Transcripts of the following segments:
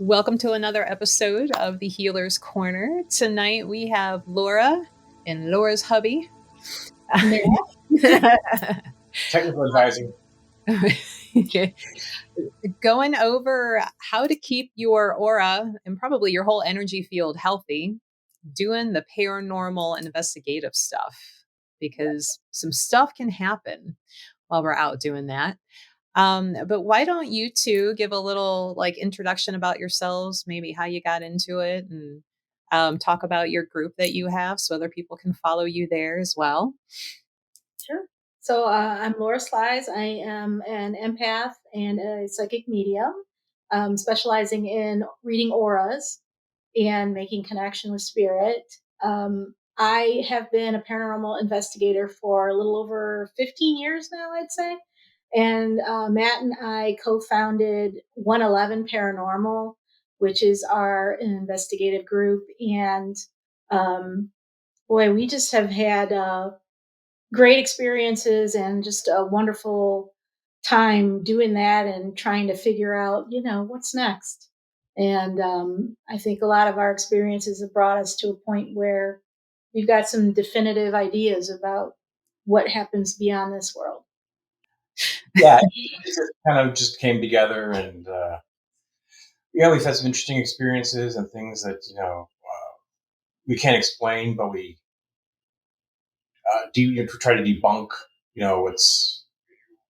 Welcome to another episode of the Healer's Corner. Tonight we have Laura and Laura's hubby. Technical advising. Going over how to keep your aura and probably your whole energy field healthy, doing the paranormal investigative stuff, because some stuff can happen while we're out doing that. But why don't you two give a little introduction about yourselves, maybe how you got into it, and talk about your group that you have so other people can follow you there as well. Sure. So I'm Laura Slys. I am an empath and a psychic medium, specializing in reading auras and making connection with spirit. I have been a paranormal investigator for a little over 15 years now, I'd say. And Matt and I co-founded 111 Paranormal, which is our investigative group. And boy, we just have had great experiences and just a wonderful time doing that and trying to figure out, what's next. And I think a lot of our experiences have brought us to a point where we've got some definitive ideas about what happens beyond this world. Yeah, it kind of just came together, and we've had some interesting experiences and things that we can't explain, but we try to debunk.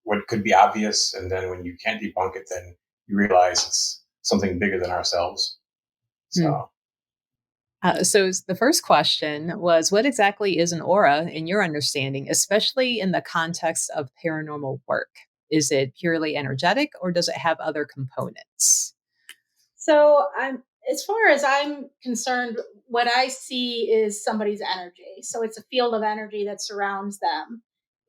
What could be obvious, and then when you can't debunk it, then you realize it's something bigger than ourselves. So. So the first question was, what exactly is an aura in your understanding, especially in the context of paranormal work? Is it purely energetic or does it have other components? So as far as I'm concerned, what I see is somebody's energy. So it's a field of energy that surrounds them.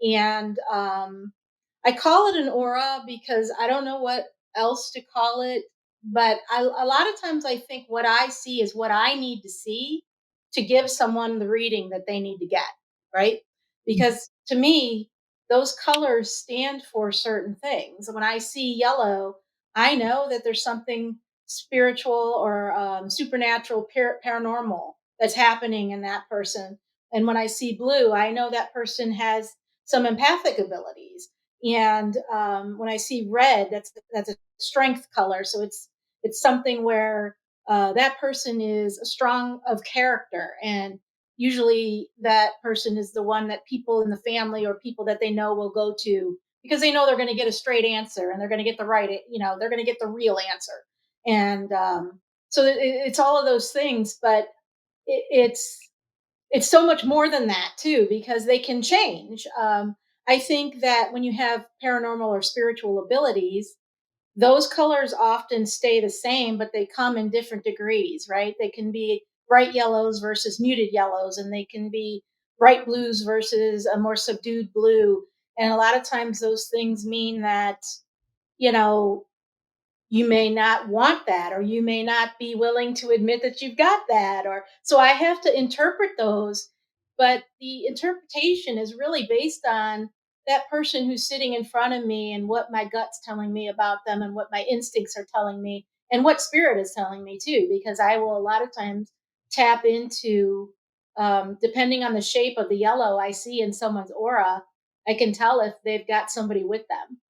And I call it an aura because I don't know what else to call it. But a lot of times I think what I see is what I need to see to give someone the reading that they need to get, right? Because to me, those colors stand for certain things. When I see yellow, I know that there's something spiritual or supernatural, paranormal that's happening in that person. And when I see blue, I know that person has some empathic abilities. And when I see red, that's a strength color. So it's something where that person is strong of character, and usually that person is the one that people in the family or people that they know will go to because they know they're going to get a straight answer and they're going to get the right, they're going to get the real answer. And so it's all of those things, but it's so much more than that too, because they can change. I think that when you have paranormal or spiritual abilities, those colors often stay the same, but they come in different degrees, right? They can be bright yellows versus muted yellows, and they can be bright blues versus a more subdued blue. And a lot of times those things mean that, you know, you may not want that, or you may not be willing to admit that you've got that. Or so I have to interpret those, but the interpretation is really based on that person who's sitting in front of me and what my gut's telling me about them and what my instincts are telling me and what spirit is telling me too, because I will a lot of times tap into, depending on the shape of the yellow I see in someone's aura, I can tell if they've got somebody with them.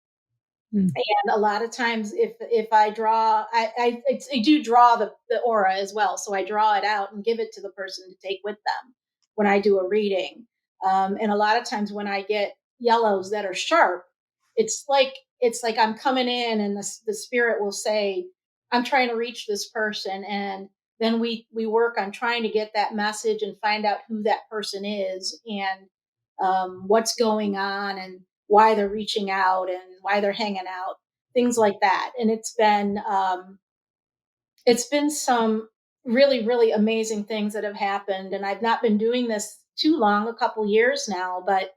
And a lot of times if I draw, I do draw the aura as well. So I draw it out and give it to the person to take with them when I do a reading. And a lot of times when I get yellows that are sharp, it's like I'm coming in and the spirit will say, I'm trying to reach this person. And then we work on trying to get that message and find out who that person is and what's going on and why they're reaching out and why they're hanging out, things like that. And it's been some really, really amazing things that have happened. And I've not been doing this too long, a couple years now, but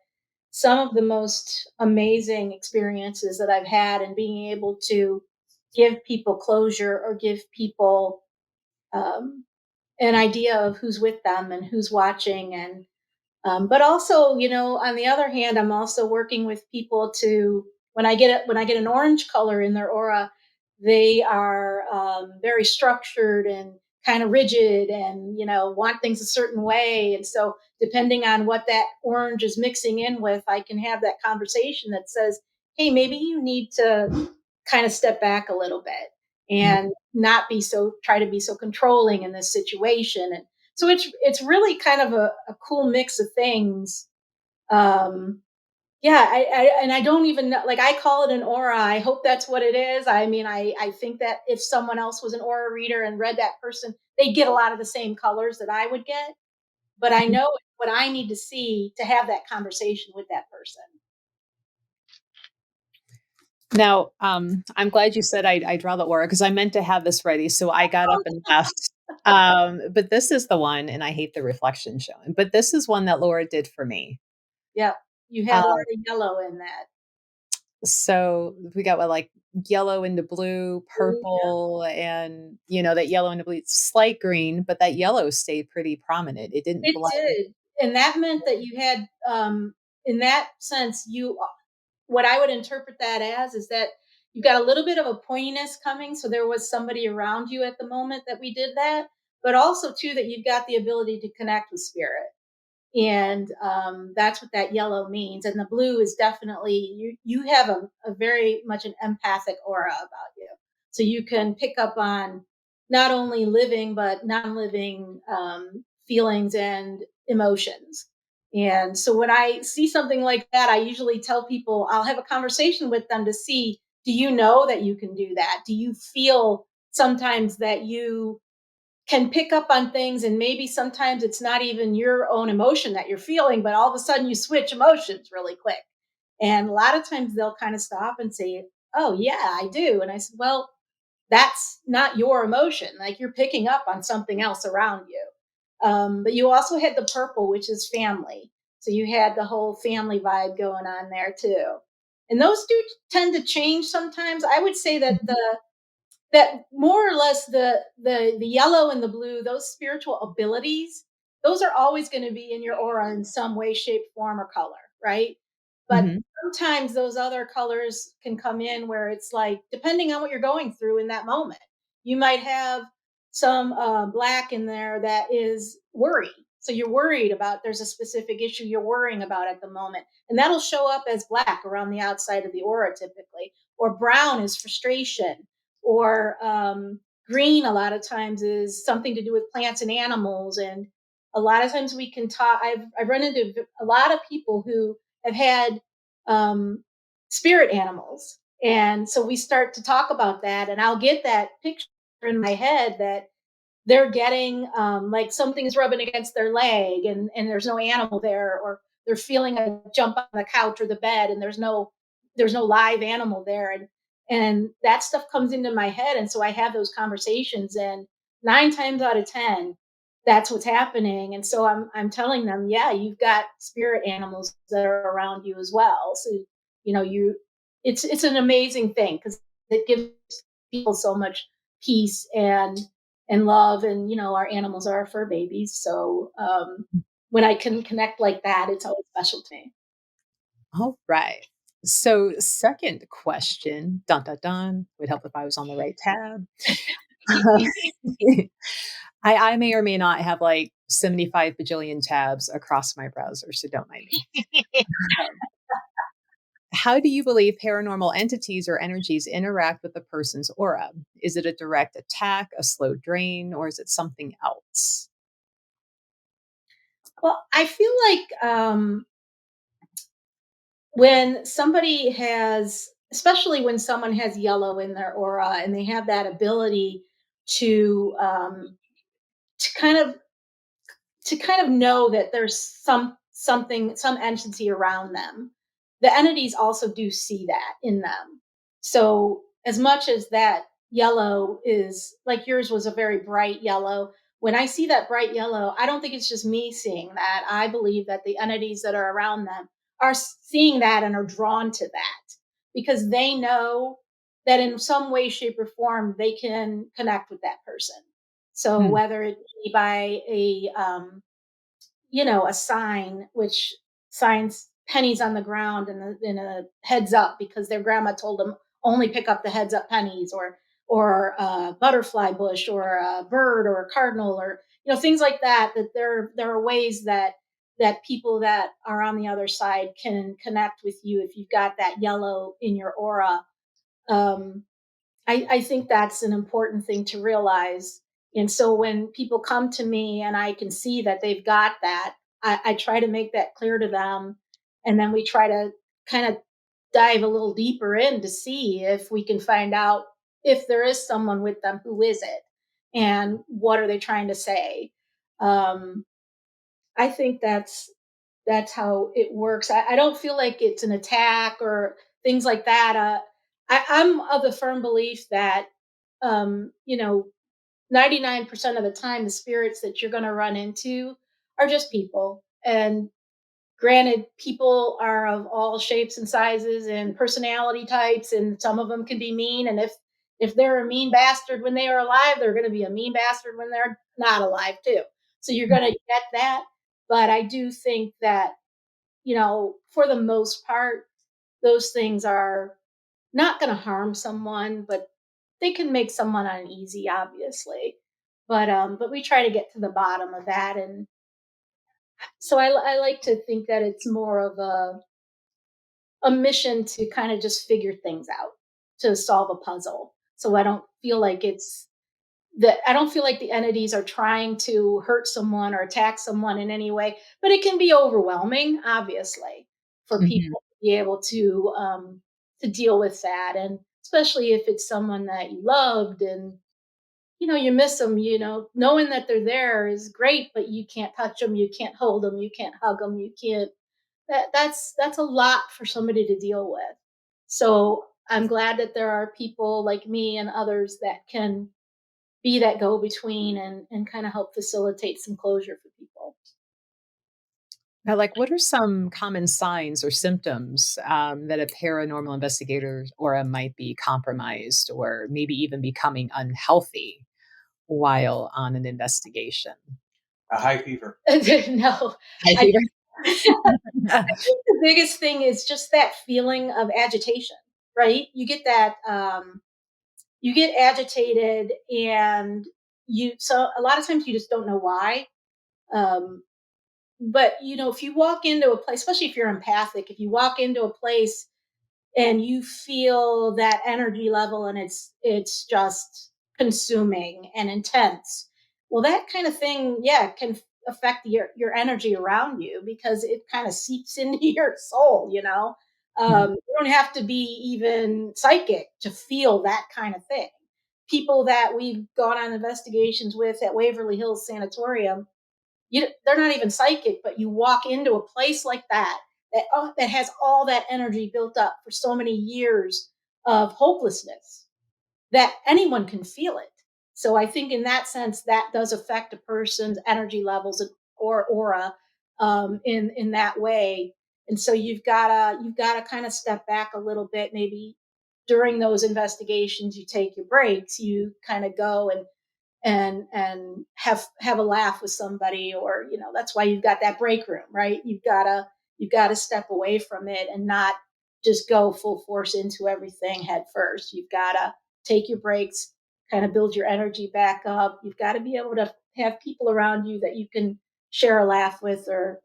some of the most amazing experiences that I've had and being able to give people closure or give people an idea of who's with them and who's watching. And but also, on the other hand, I'm also working with people to when I get an orange color in their aura, they are very structured and kind of rigid and, want things a certain way. And so depending on what that orange is mixing in with, I can have that conversation that says, hey, maybe you need to kind of step back a little bit and not try to be so controlling in this situation. And so it's really kind of a cool mix of things. Yeah, and I don't even know, like, I call it an aura. I hope that's what it is. I mean, I think that if someone else was an aura reader and read that person, they'd get a lot of the same colors that I would get. But I know what I need to see to have that conversation with that person. Now, I'm glad you said I draw the aura because I meant to have this ready. So I got up and left. But this is the one, and I hate the reflection showing, but this is one that Laura did for me. Yeah, you had a lot Um, of yellow in that. so we got what, like yellow into blue, Yeah, purple, and that yellow into blue, slight green, but that yellow stayed pretty prominent. It didn't it blend. did, and that meant that you had, in that sense, what I would interpret that as is that you got a little bit of a pointiness coming. So there was somebody around you at the moment that we did that, but also too that you've got the ability to connect with spirit. And that's what that yellow means. And the blue is definitely you have a very much an empathic aura about you. So you can pick up on not only living but non-living feelings and emotions. And so when I see something like that, I usually tell people, I'll have a conversation with them to see, do you know that you can do that? Do you feel sometimes that you can pick up on things, and maybe sometimes it's not even your own emotion that you're feeling, but all of a sudden you switch emotions really quick. And a lot of times they'll kind of stop and say, oh yeah, I do. And I said, well, that's not your emotion. Like, you're picking up on something else around you. But you also had the purple, which is family. So you had the whole family vibe going on there too. And those do tend to change sometimes. I would say that that more or less the yellow and the blue, those spiritual abilities, those are always going to be in your aura in some way, shape, form, or color, right? But Mhm. sometimes those other colors can come in where it's like, depending on what you're going through in that moment, you might have some black in there that is worry. So you're worried about, there's a specific issue you're worrying about at the moment, and that'll show up as black around the outside of the aura typically. Or brown is frustration, or green a lot of times is something to do with plants and animals. And a lot of times we can talk, I've run into a lot of people who have had um, spirit animals, and so we start to talk about that, and I'll get that picture in my head that they're getting like something's rubbing against their leg, and there's no animal there, or they're feeling a jump on the couch or the bed, and there's no live animal there. And that stuff comes into my head, and so I have those conversations, and 9 times out of 10 that's what's happening. And so I'm telling them, yeah, you've got spirit animals that are around you as well. So you it's an amazing thing because it gives people so much peace and love. And our animals are our fur babies, so when I can connect like that, it's always special to me. All right. So, second question, dun dun dun, would help if I was on the right tab. I may or may not have like 75 bajillion tabs across my browser, so don't mind me. Um, How do you believe paranormal entities or energies interact with a person's aura? Is it a direct attack, a slow drain, or is it something else? Well, I feel like when somebody has, especially when someone has yellow in their aura and they have that ability to um, to kind of know that there's some entity around them, the entities also do see that in them. So as much as that yellow is like, yours was a very bright yellow, when I see that bright yellow, I don't think it's just me seeing that. I believe that the entities that are around them are seeing that and are drawn to that because they know that in some way, shape, or form they can connect with that person. So Hmm. whether it be by a sign, which signs pennies on the ground and a heads up because their grandma told them only pick up the heads up pennies, or or a butterfly bush or a bird or a cardinal, or things like that. That there are ways that people that are on the other side can connect with you if you've got that yellow in your aura. um, I think that's an important thing to realize. And so when people come to me and I can see that they've got that, I try to make that clear to them. And then we try to kind of dive a little deeper in to see if we can find out if there is someone with them. Who is it? And what are they trying to say? Um, I think that's how it works. I don't feel like it's an attack or things like that. I'm of the firm belief that, 99% of the time, the spirits that you're going to run into are just people. And granted, people are of all shapes and sizes and personality types, and some of them can be mean. And if they're a mean bastard when they are alive, they're going to be a mean bastard when they're not alive too. So you're going to get that. But I do think that, for the most part, those things are not going to harm someone, but they can make someone uneasy, obviously. But we try to get to the bottom of that. And so I like to think that it's more of a mission to kind of just figure things out, to solve a puzzle. So I don't feel like the entities are trying to hurt someone or attack someone in any way, but it can be overwhelming, obviously, for Mhm. people to be able to deal with that. And especially if it's someone that you loved and you miss them. Knowing that they're there is great, but you can't touch them, you can't hold them, you can't hug them, you can't. That's a lot for somebody to deal with. So I'm glad that there are people like me and others that can be that go between and kind of help facilitate some closure for people. Now, like, what are some common signs or symptoms that a paranormal investigator aura might be compromised or maybe even becoming unhealthy while on an investigation? A high fever. No, High I fever? think the biggest thing is just that feeling of agitation, right? You get agitated, and so a lot of times you just don't know why. Um, but if you walk into a place, especially if you're empathic, if you walk into a place and you feel that energy level and it's just consuming and intense, well, that kind of thing, yeah, can affect your energy around you, because it kind of seeps into your soul. Mhm. You don't have to be even psychic to feel that kind of thing. People that we've gone on investigations with at Waverly Hills Sanatorium, they're not even psychic, but you walk into a place like that has all that energy built up for so many years of hopelessness, that anyone can feel it. So I think in that sense, that does affect a person's energy levels or aura, in that way. And so you've gotta kind of step back a little bit. Maybe during those investigations, you take your breaks. You kind of go and have a laugh with somebody, or that's why you've got that break room, right? You've got to step away from it and not just go full force into everything head first. You've got to take your breaks, kind of build your energy back up. You've got to be able to have people around you that you can share a laugh with, or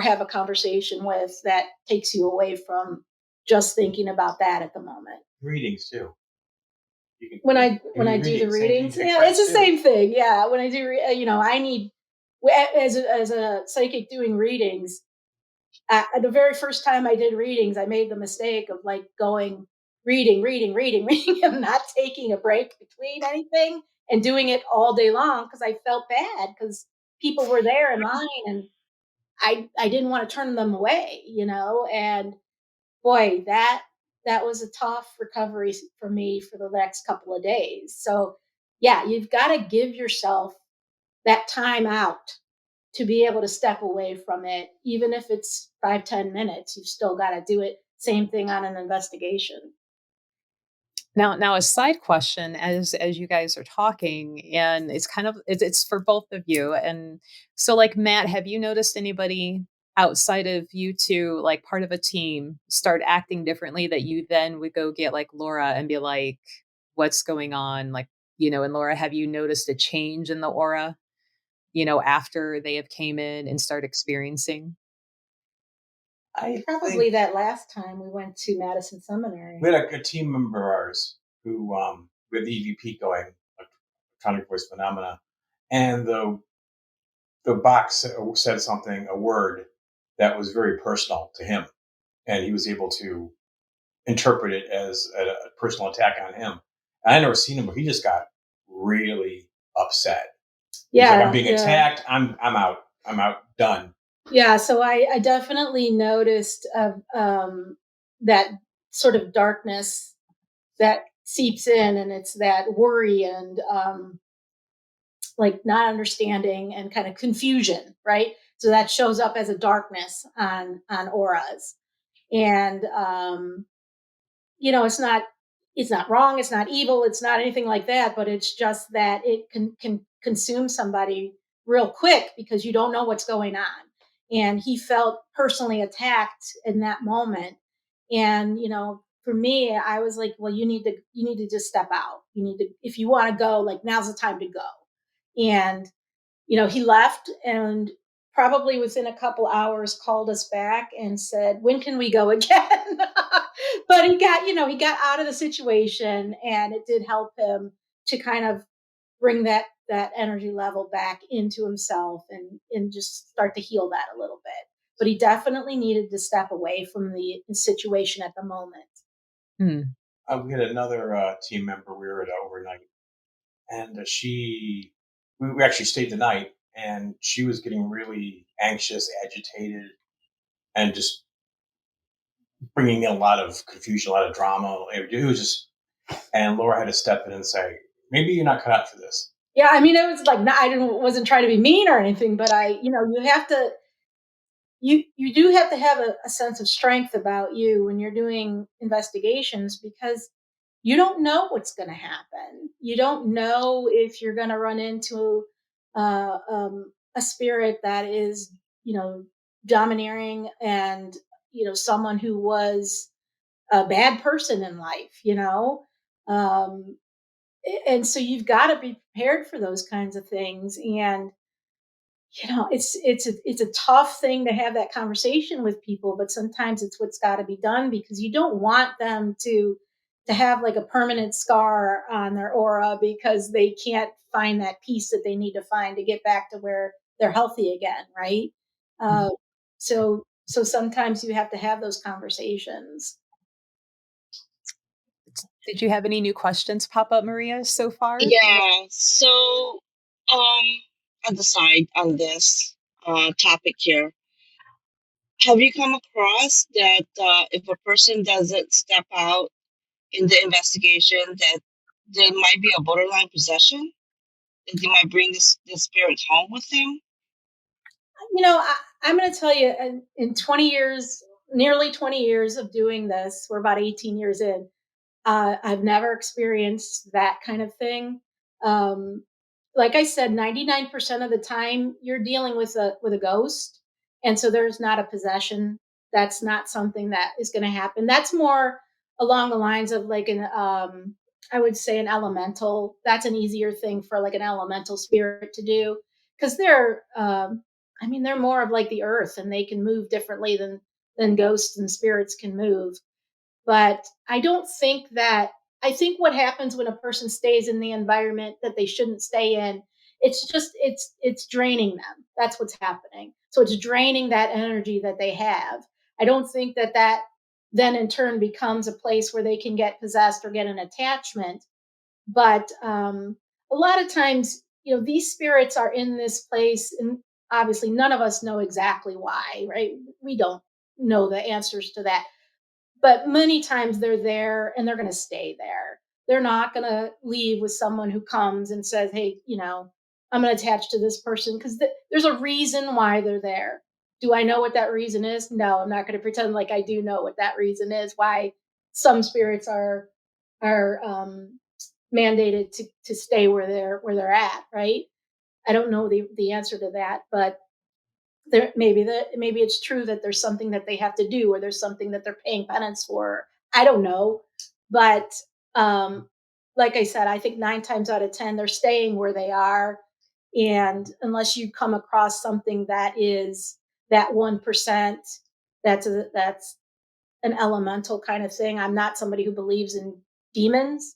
have a conversation with, that takes you away from just thinking about that at the moment. Readings too. You can When I do the readings, same thing. readings, Take yeah, it's breaks the too. same thing. Yeah, when I do, I need, as a psychic doing readings. The very first time I did readings, I made the mistake of like going reading, reading, reading, reading, and not taking a break between anything, and doing it all day long, because I felt bad, because people were there in line, and I didn't want to turn them away, and boy, that was a tough recovery for me for the next couple of days. So, yeah, you've got to give yourself that time out to be able to step away from it, even if it's 5-10 minutes. You've still got to do it. Same thing on an investigation. Now, a side question, as you guys are talking, and it's kind of it's for both of you. And so, like Matt, have you noticed anybody outside of you two, like part of a team, start acting differently that you then would go get like Laura and be like, what's going on? Like, and Laura, have you noticed a change in the aura, after they have came in and start experiencing? I Probably think that last time we went to Madison Seminary. we had a team member of ours who with EVP going, electronic voice phenomena, and the box said something, a word that was very personal to him, and he was able to interpret it as a personal attack on him. And I never seen him, but he just got really upset. He's like, "I'm Yeah, being yeah. attacked. I'm out. I'm out. Done." Yeah, so I definitely noticed that sort of darkness that seeps in, and it's that worry and like not understanding and kind of confusion, right? So that shows up as a darkness on auras, and it's not wrong, it's not evil, it's not anything like that, but it's just that it can consume somebody real quick because you don't know what's going on. And he felt personally attacked in that moment. And for me, I was like, well, you need to just step out. You need to, if you want to go, like, now's the time to go. And he left, and probably within a couple hours called us back and said, when can we go again? But he got out of the situation, and it did help him to kind of bring that energy level back into himself, and just start to heal that a little bit. But he definitely needed to step away from the situation at the moment. Hmm. We had another team member. We were at overnight, and we actually stayed the night, and she was getting really anxious, agitated, and just bringing in a lot of confusion, a lot of drama. It was just, and Laura had to step in and say, maybe you're not cut out for this. Yeah, I mean, it was like, wasn't trying to be mean or anything, but you have to, you do have to have a sense of strength about you when you're doing investigations, because you don't know what's going to happen. You don't know if you're going to run into a spirit that is, domineering, and someone who was a bad person in life. Um, and so you've got to be prepared for those kinds of things. And it's a tough thing to have that conversation with people, but sometimes it's what's got to be done, because you don't want them to have like a permanent scar on their aura because they can't find that piece that they need to find to get back to where they're healthy again, right? uh, so sometimes you have to have those conversations. Did you have any new questions pop up, Maria, so far? Yeah. So, um, on the side on this topic here, have you come across that if a person doesn't step out in the investigation, that there might be a borderline possession, that they might bring this spirit home with them? I'm going to tell you, in 20 years, nearly 20 years of doing this, we're about 18 years in. I've never experienced that kind of thing. Um, like I said, 99% of the time you're dealing with a ghost, and so there's not a possession. That's not something that is going to happen. That's more along the lines of like I would say an elemental. That's an easier thing for like an elemental spirit to do, because they're more of like the earth, and they can move differently than ghosts and spirits can move. But I think what happens when a person stays in the environment that they shouldn't stay in, it's draining them. That's what's happening. So it's draining that energy that they have. I don't think that then in turn becomes a place where they can get possessed or get an attachment. But a lot of times, these spirits are in this place, and obviously none of us know exactly why, right? We don't know the answers to that, but many times they're there and they're going to stay there. They're not going to leave with someone who comes and says, hey, I'm going to attach to this person, because there's a reason why they're there. Do I know what that reason is? No, I'm not going to pretend like I do know what that reason is, why some spirits are mandated to stay where they're at, right? I don't know the answer to that, but maybe it's true that there's something that they have to do, or there's something that they're paying penance for. I don't know, but um, like I said, I think 9 times out of 10, they're staying where they are. And unless you come across something that is that 1%, that's an elemental kind of thing. I'm not somebody who believes in demons.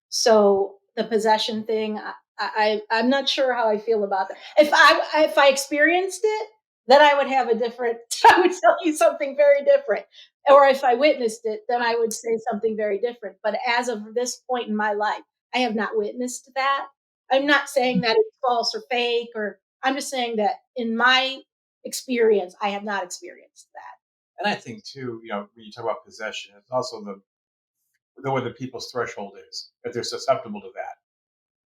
So the possession thing, I'm not sure how I feel about that. If I experienced it, then I would have a different I would tell you something very different. Or if I witnessed it, then I would say something very different. But as of this point in my life, I have not witnessed that. I'm not saying that it's false or fake, or I'm just saying that in my experience, I have not experienced that. And I think too, when you talk about possession, it's also the way the people's threshold is. If they're susceptible to that,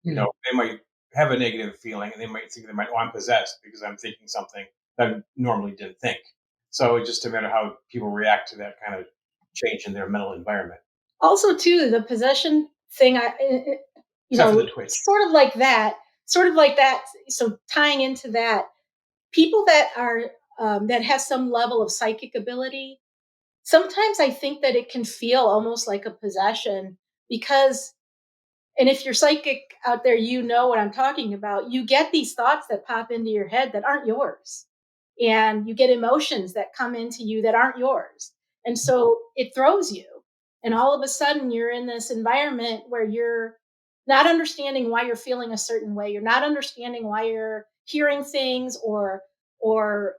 they might have a negative feeling, and they might think oh, I'm possessed because I'm thinking something that I normally didn't think. So it's just a matter how people react to that kind of change in their mental environment. Also, too, the possession thing, Except for the Twitch. sort of like that. So tying into that, people that are that have some level of psychic ability, sometimes I think that it can feel almost like a possession because, and if you're psychic out there, you know what I'm talking about. You get these thoughts that pop into your head that aren't yours. And you get emotions that come into you that aren't yours. And so it throws you. And all of a sudden, you're in this environment where you're not understanding why you're feeling a certain way. You're not understanding why you're hearing things or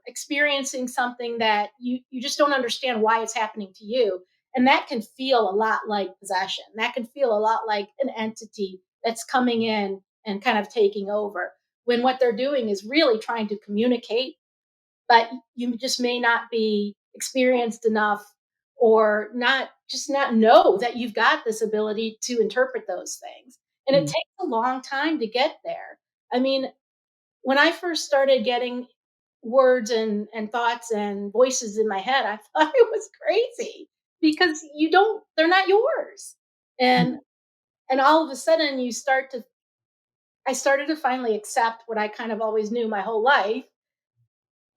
experiencing something that you just don't understand why it's happening to you. And that can feel a lot like possession. That can feel a lot like an entity that's coming in and kind of taking over, when what they're doing is really trying to communicate, but you just may not be experienced enough or not know that you've got this ability to interpret those things. And it takes a long time to get there. I mean, when I first started getting words and thoughts and voices in my head, I thought it was crazy because they're not yours. And all of a sudden I started to finally accept what I kind of always knew my whole life.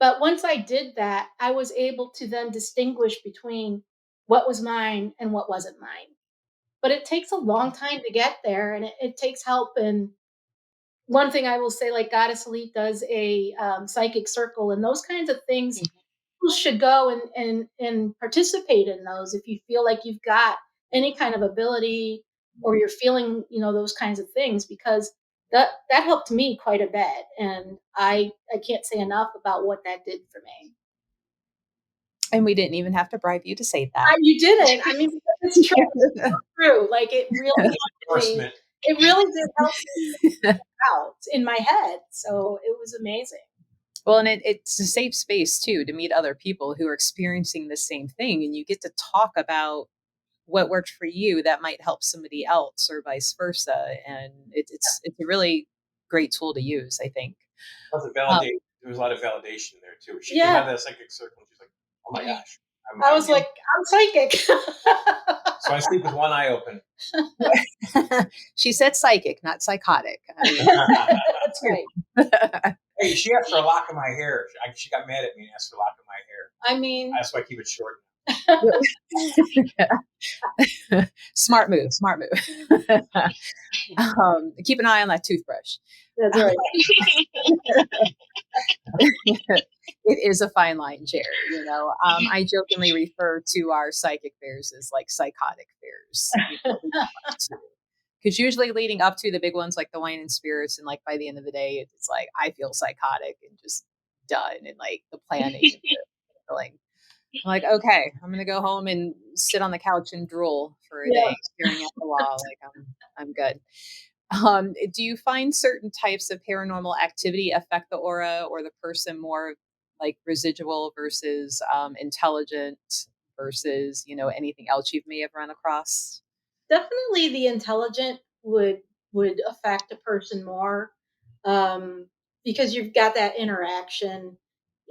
But once I did that, I was able to then distinguish between what was mine and what wasn't mine. But it takes a long time to get there, and it takes help. And one thing I will say, like Goddess Elite does a psychic circle, and those kinds of things. People should go and participate in those if you feel like you've got any kind of ability or you're feeling those kinds of things, because that helped me quite a bit, and I can't say enough about what that did for me. And we didn't even have to bribe you to say that. You didn't. I mean, it's true. It's true. Like it really did help me out in my head. So it was amazing. Well, and it's a safe space too to meet other people who are experiencing the same thing, and you get to talk about what worked for you that might help somebody else, or vice versa. And it's a really great tool to use, I think. There was a lot of validation there too. She came out of that psychic circle and she's like, "Oh my gosh!" I was like, "I'm psychic." So I sleep with one eye open. She said psychic, not psychotic. I mean, that's right. Hey, she asked for a lock of my hair. She got mad at me and asked for a lock of my hair. I mean, that's why I keep it short. Smart move. Keep an eye on that toothbrush. That's right. It is a fine line, Jerry. I jokingly refer to our psychic fairs as like psychotic fairs. Because usually leading up to the big ones like the wine and spirits, and like by the end of the day, it's like I feel psychotic and just done, and like the planning and the feeling. I'm like, okay, I'm gonna go home and sit on the couch and drool for a day, staring at the wall. Like I'm good. Do you find certain types of paranormal activity affect the aura or the person more, like residual versus intelligent versus anything else you may have run across? Definitely, the intelligent would affect a person more, because you've got that interaction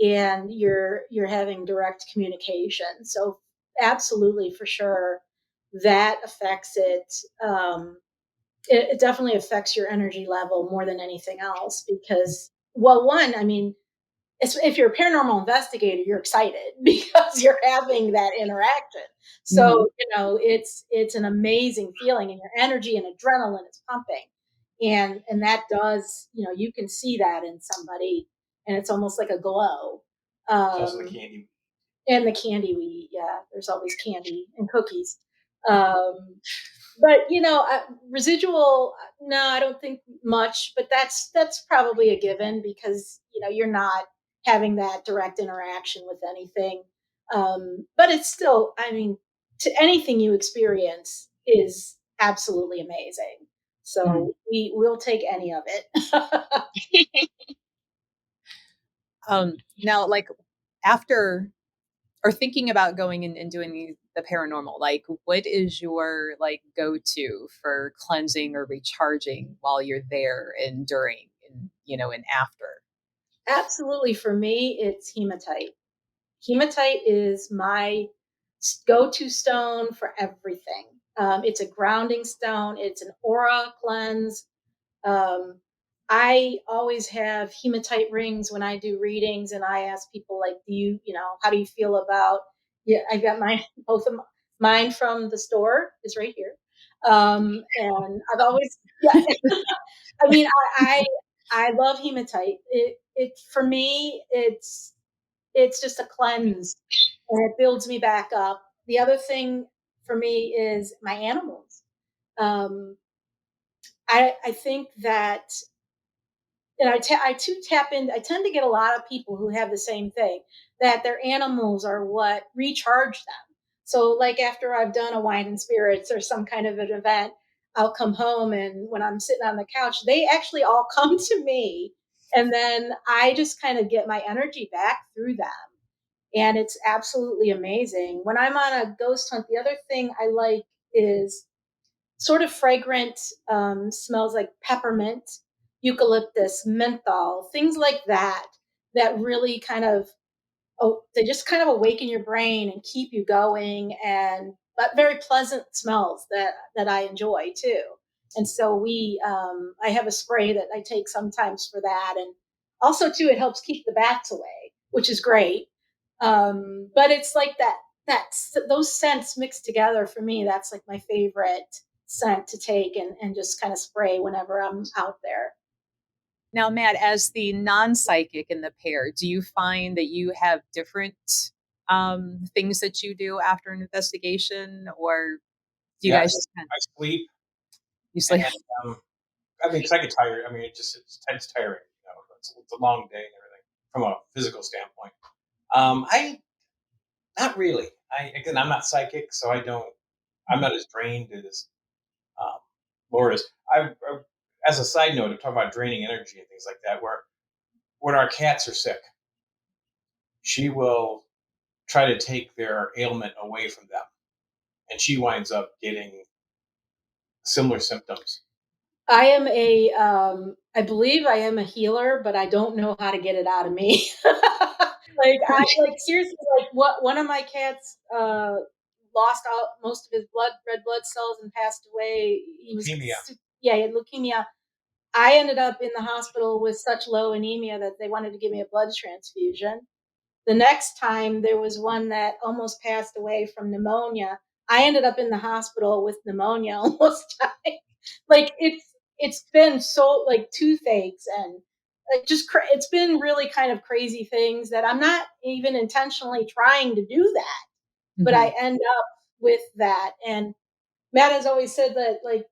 and you're having direct communication. So absolutely, for sure, that affects it. It definitely affects your energy level more than anything else because, well, one, I mean, if you're a paranormal investigator, you're excited because you're having that interaction. So, it's an amazing feeling, and your energy and adrenaline is pumping. And that does, you can see that in somebody, and it's almost like a glow. It's also the Um, candy. and the candy we eat, yeah, there's always candy and cookies. Um, but residual, no, I don't think much, but that's probably a given because you're not having that direct interaction with anything. But it's still, I mean, to anything you experience is absolutely amazing. So we'll take any of it. Now, like after or thinking about going and doing the paranormal, like what is your like go-to for cleansing or recharging while you're there and during and and after? Absolutely, for me, it's hematite. Hematite is my go-to stone for everything. It's a grounding stone. It's an aura cleanse. Um, I always have hematite rings when I do readings, and I ask people like, "Do you, how do you feel about?" Yeah, I got mine. Both of mine from the store is right here, and I've always, yeah. I mean, I love hematite. It for me, it's just a cleanse, and it builds me back up. The other thing for me is my animals. Um, I think that, and I too tap in. I tend to get a lot of people who have the same thing, that their animals are what recharge them. So, like after I've done a wine and spirits or some kind of an event, I'll come home, and when I'm sitting on the couch, they actually all come to me, and then I just kind of get my energy back through them, and it's absolutely amazing. When I'm on a ghost hunt, the other thing I like is sort of fragrant, smells like peppermint, eucalyptus, menthol, things like that, that really kind of, they just kind of awaken your brain and keep you going, and but very pleasant smells that I enjoy too. And so I have a spray that I take sometimes for that, and also too it helps keep the bats away, which is great. But it's like that those scents mixed together for me. That's like my favorite scent to take and just kind of spray whenever I'm out there. Now, Matt, as the non-psychic in the pair, do you find that you have different things that you do after an investigation, or do you guys Yes, just kind of I sleep, you sleep? and I mean, because I get tired. I mean, it's tiring. It's a long day and everything from a physical standpoint. I not really. I'm not psychic, so I don't. I'm not as drained as um, Laura is. As a side note, to talk about draining energy and things like that, where when our cats are sick, she will try to take their ailment away from them, and she winds up getting similar symptoms. I believe I am a healer, but I don't know how to get it out of me. Like I like seriously, like what one of my cats lost all most of his red blood cells and passed away. He was, Leukemia. yeah, he had leukemia. I ended up in the hospital with such low anemia that they wanted to give me a blood transfusion. The next time there was one that almost passed away from pneumonia. I ended up in the hospital with pneumonia, almost dying. Like it's been so, like, toothaches, and it's been really kind of crazy things that I'm not even intentionally trying to do that, but I end up with that. And Matt has always said that, like,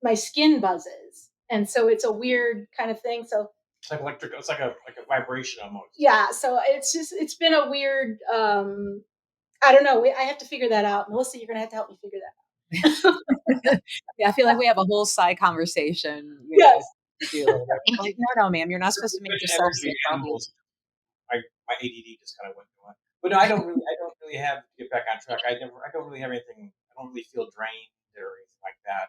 my skin buzzes, and so it's a weird kind of thing. So It's like electric. It's like a vibration almost. yeah, so it's been a weird, I don't know. I have to figure that out. Melissa, you're gonna have to help me figure that out. Yeah, I feel like we have a whole side conversation, Yes. to do later. Like, no, ma'am, you're not supposed to make yourself Energy sick. I'll do animals. My ADD just kind of went through it. But no, I don't really have to get back on track. I don't really have anything. I don't really feel drained or anything like that.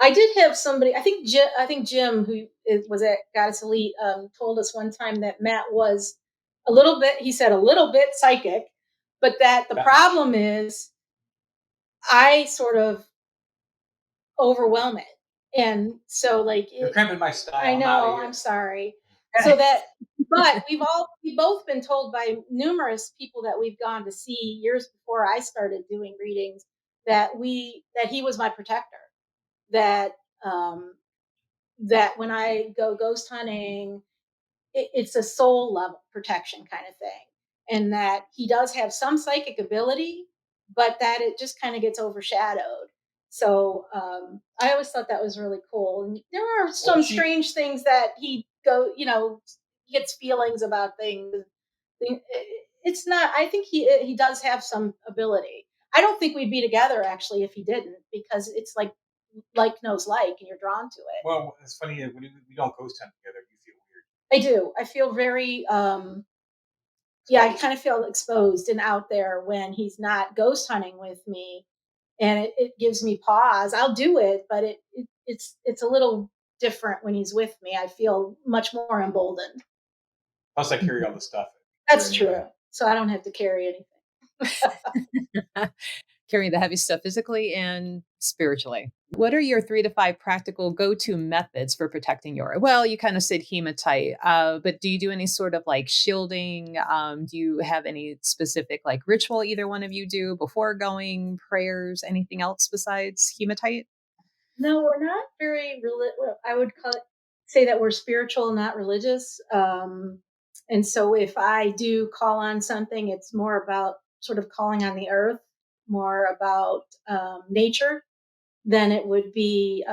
I did have somebody. I think Jim, who was at Goddess Elite, told us one time that Matt was a little bit. He said a little bit psychic, but that the That problem is I sort of overwhelm it, and so like You're cramping my style. I I'm out of know. here. I'm sorry. So that But we've both been told by numerous people that we've gone to see years before I started doing readings that he was my protector. That um, that when I go ghost hunting, it's a soul level protection kind of thing, and that he does have some psychic ability, but that it just kind of gets overshadowed. So I always thought that was really cool. And there are some strange things that he gets feelings about things. It's not. I think he does have some ability. I don't think we'd be together actually if he didn't, because it's like knows like, and you're drawn to it. Well, it's funny that when we don't ghost hunt together, you feel weird. I do. I feel very I kind of feel exposed and out there when he's not ghost hunting with me, and it gives me pause. I'll do it, but it's a little different when he's with me. I feel much more emboldened. Plus, I carry all the stuff. That's true. So I don't have to carry anything. Carrying the heavy stuff physically and spiritually. What are your 3 to 5 practical go-to methods for protecting your well, you kind of said hematite, but do you do any sort of like shielding? Do you have any specific like ritual either one of you do before going, prayers, anything else besides hematite? No, we're not very I would say that we're spiritual, not religious. And so if I do call on something, it's more about sort of calling on the earth, more about nature than it would be,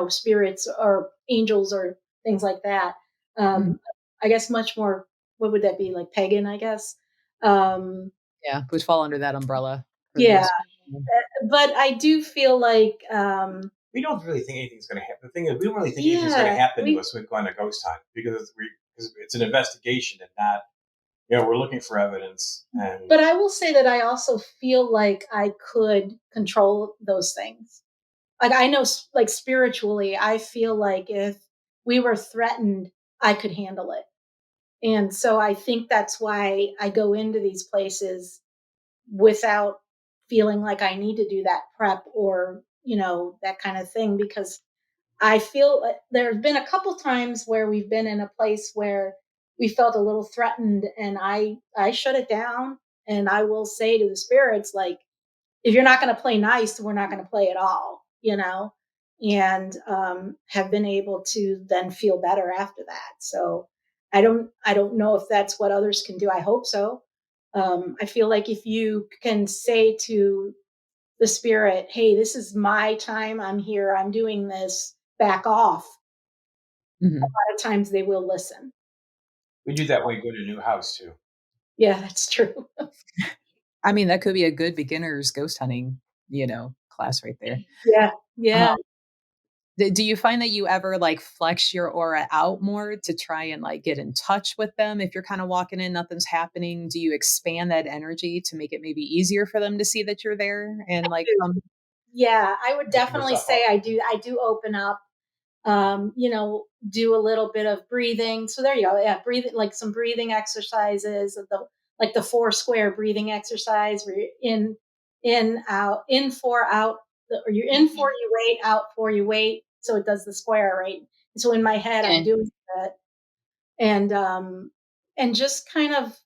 spirits or angels or things like that. Mhm. I guess much more, what would that be? Like pagan, I guess. Um, Yeah, would fall under that umbrella for the yeah. most part. But I do feel like, we don't really think anything's going to happen. The thing is, we don't really think anything's going to happen to us when going to ghost hunt because it's an investigation and not, we're looking for evidence. But I will say that I also feel like I could control those things. Like I know, like spiritually, I feel like if we were threatened, I could handle it. And so I think that's why I go into these places without feeling like I need to do that prep or, that kind of thing, because I feel there have been a couple times where we've been in a place where we felt a little threatened, and I shut it down, and I will say to the spirits, like, if you're not going to play nice, we're not going to play at all, and have been able to then feel better after that. So I don't know if that's what others can do. I hope so. I feel like if you can say to the spirit, hey, this is my time, I'm here, I'm doing this, back off, a Mhm. lot of times they will listen. we do that when we go to a new house too. Yeah, that's true. I mean, that could be a good beginner's ghost hunting, class right there. Yeah, Um, yeah. do you find that you ever like flex your aura out more to try and like get in touch with them if you're kind of walking in, nothing's happening? Do you expand that energy to make it maybe easier for them to see that you're there and like Yeah, I would definitely say Up. I do open up, do a little bit of breathing. So there you go. Yeah, breathing, like some breathing exercises, like the 4 square breathing exercise where you're in, out, in, 4, out, or you're in 4, you wait, out 4, you wait. So it does the square, right? And so in my head, I'm doing that, and just kind of,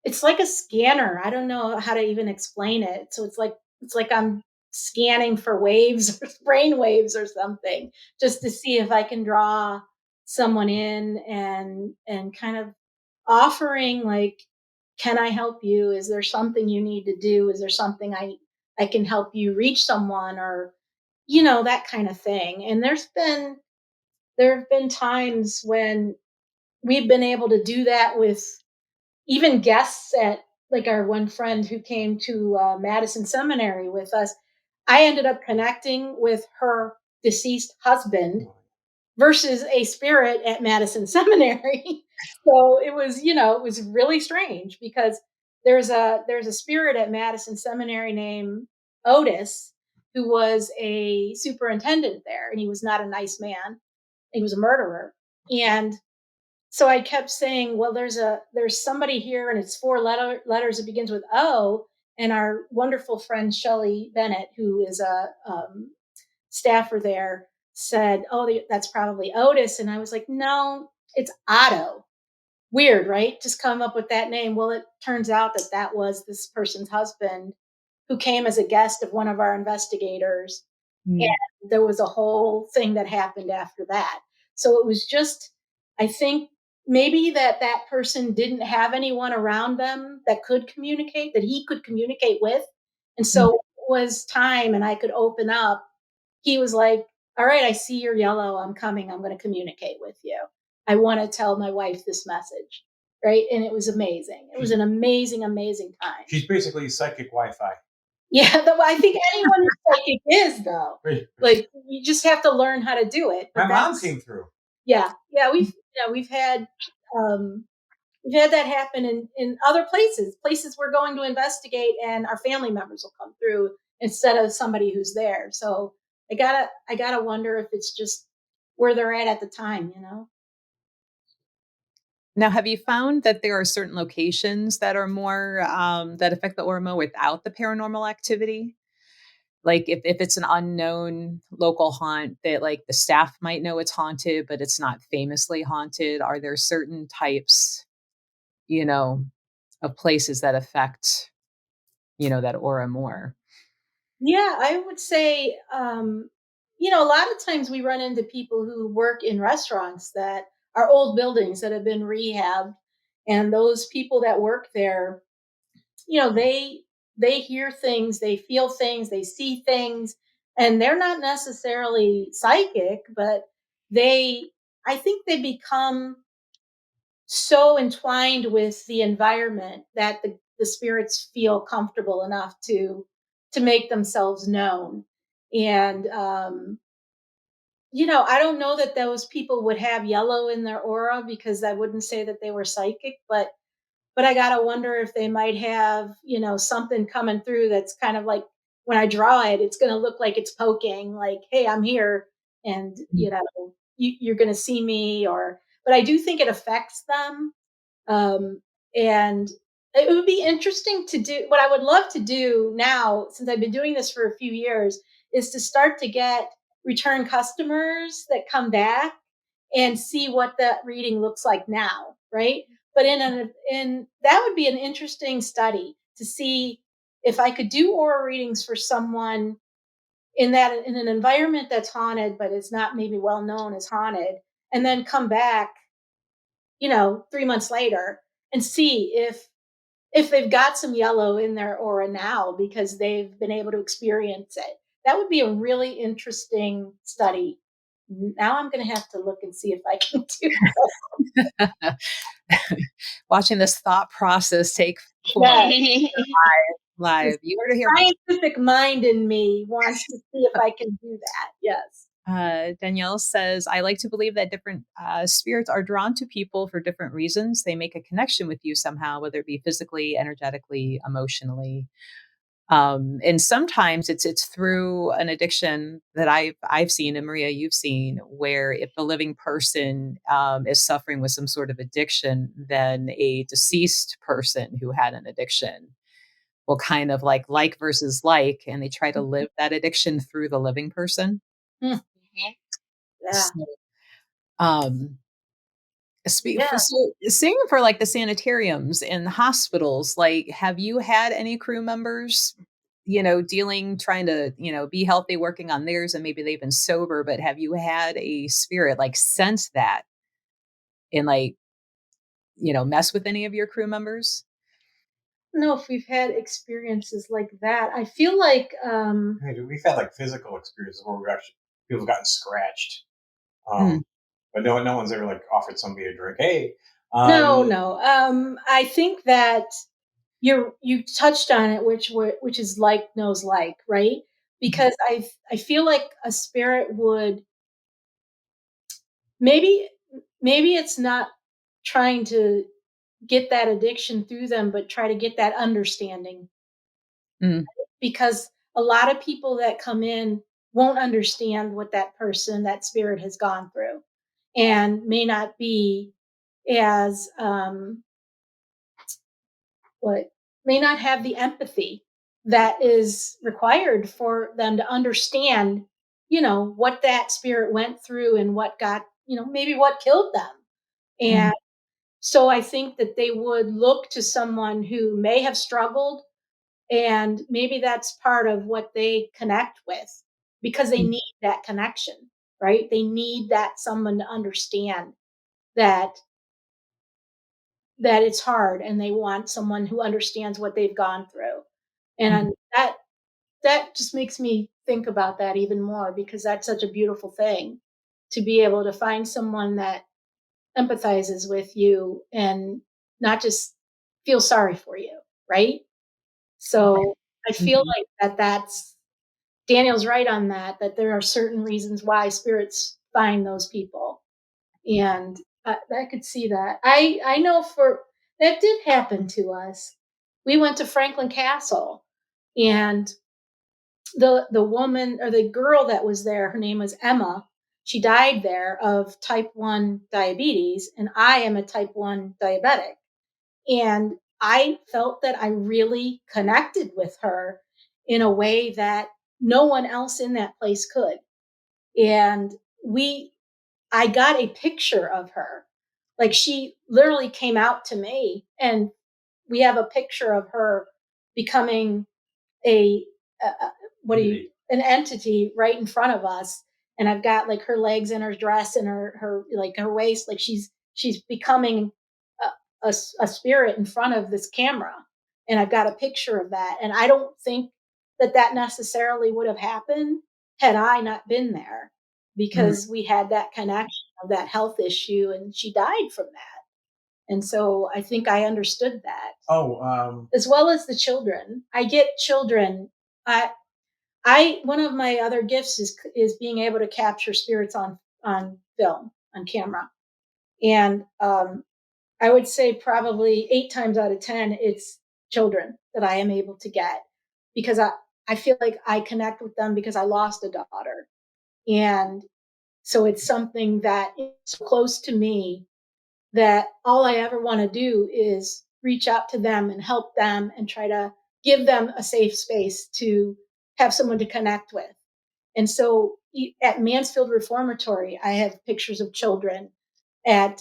it's like a scanner. I don't know how to even explain it. So it's like I'm scanning for waves or brain waves or something, just to see if I can draw someone in, and kind of offering, like, can I help you? Is there something you need to do? Is there something I can help you reach someone, or that kind of thing. And there have been times when we've been able to do that with even guests at, like, our one friend who came to Madison Seminary with us. I ended up connecting with her deceased husband versus a spirit at Madison Seminary. So it was really strange, because there's a spirit at Madison Seminary named Otis, who was a superintendent there, and he was not a nice man. He was a murderer. And so I kept saying, well, there's somebody here, and it's 4 letters. It begins with O. And our wonderful friend Shelley Bennett, who is a staffer there, said, oh, that's probably Otis. And I was like, no, it's Otto. weird, right? Just come up with that name. Well, it turns out that that was this person's husband who came as a guest of one of our investigators. Mm. And there was a whole thing that happened after that. So it was just, I think maybe that person didn't have anyone around them that could communicate, that he could communicate with. And Mm. so it was time and I could open up. He was like, all right, I see you're yellow. I'm coming. I'm going to communicate with you. I want to tell my wife this message. Right. And it was amazing. It was an amazing, amazing time. She's basically psychic Wi-Fi. Yeah, I think anyone who's psychic is though. Like you just have to learn how to do it. My But mom came through. yeah, we've had um, we've had that happen in other places we're going to investigate, and our family members will come through instead of somebody who's there. So I gotta wonder if it's just where they're at the time, you know. Now, have you found that there are certain locations that are more that affect the aura more without the paranormal activity? Like if it's an unknown local haunt that like the staff might know it's haunted, but it's not famously haunted, are there certain types, you know, of places that affect, that aura more? Yeah, I would say, a lot of times we run into people who work in restaurants that are old buildings that have been rehabbed, and those people that work there, they hear things, they feel things, they see things, and they're not necessarily psychic, but they, I think they become so entwined with the environment that the spirits feel comfortable enough to make themselves known. And I don't know that those people would have yellow in their aura because I wouldn't say that they were psychic, but I gotta wonder if they might have, something coming through that's kind of like when I draw it, it's gonna look like it's poking, like, hey, I'm here, and Mm. you're gonna see me, or but I do think it affects them. And it would be interesting to do what I would love to do now, since I've been doing this for a few years, is to start to get return customers that come back and see what that reading looks like now, right? But in that would be an interesting study to see if I could do aura readings for someone in an environment that's haunted, but it's not maybe well known as haunted, and then come back 3 months later and see if they've got some yellow in their aura now because they've been able to experience it. That would be a really interesting study. Now I'm going to have to look and see if I can do Watching this thought process take form that. The live. You heard it here scientific mind in me wants to see if I can do that. Yes. Danielle says, I like to believe that different spirits are drawn to people for different reasons. They make a connection with you somehow, whether it be physically, energetically, emotionally. And sometimes it's through an addiction that I've seen, and Maria, you've seen, where if the living person is suffering with some sort of addiction, then a deceased person who had an addiction will kind of like versus like, and they try to live that addiction through the living person. Hmm. Yeah. So, um, Yeah. so same for like the sanitariums and hospitals. Like, have you had any crew members, trying to, be healthy, working on theirs, and maybe they've been sober, but have you had a spirit like sense that and like, mess with any of your crew members? I don't know if we've had experiences like that. I feel like Hey, we've had like physical experiences where we actually people have gotten scratched, Mm. but no one's ever like offered somebody a drink. Hey, no, um, no. I think that you touched on it, which is like knows like, right? Because I feel like a spirit would maybe maybe it's not trying to get that addiction through them, but try to get that understanding. Mm. Because a lot of people that come in won't understand what that spirit has gone through, and may not be as what may not have the empathy that is required for them to understand, what that spirit went through and what got, maybe what killed them. Mm. And So I think that they would look to someone who may have struggled, and maybe that's part of what they connect with, because they need that connection, right? They need that someone to understand that it's hard, and they want someone who understands what they've gone through. And that just makes me think about that even more, because that's such a beautiful thing, to be able to find someone that empathizes with you and not just feel sorry for you, right? So I feel Mhm. like that's Daniel's right on that, that there are certain reasons why spirits find those people. And I could see that. I know for that did happen to us. We went to Franklin Castle, and the woman or the girl that was there, her name was Emma. She died there of type 1 diabetes, and I am a type 1 diabetic. And I felt that I really connected with her in a way that no one else in that place could. And we I got a picture of her. Like, she literally came out to me, and we have a picture of her becoming a, what do you, an entity right in front of us. And I've got like her legs in her dress and her like her waist, like she's becoming a spirit in front of this camera. And I've got a picture of that. And I don't think that necessarily would have happened had I not been there, because we had that connection of that health issue, and she died from that. And so I think I understood that. Oh, As well as the children. I get children. I one of my other gifts is being able to capture spirits on film, on camera. And I would say probably 8 times out of 10 it's children that I am able to get, because I feel like I connect with them because I lost a daughter. And so it's something that is so close to me that all I ever want to do is reach out to them and help them and try to give them a safe space to have someone to connect with. And so at Mansfield Reformatory, I have pictures of children. At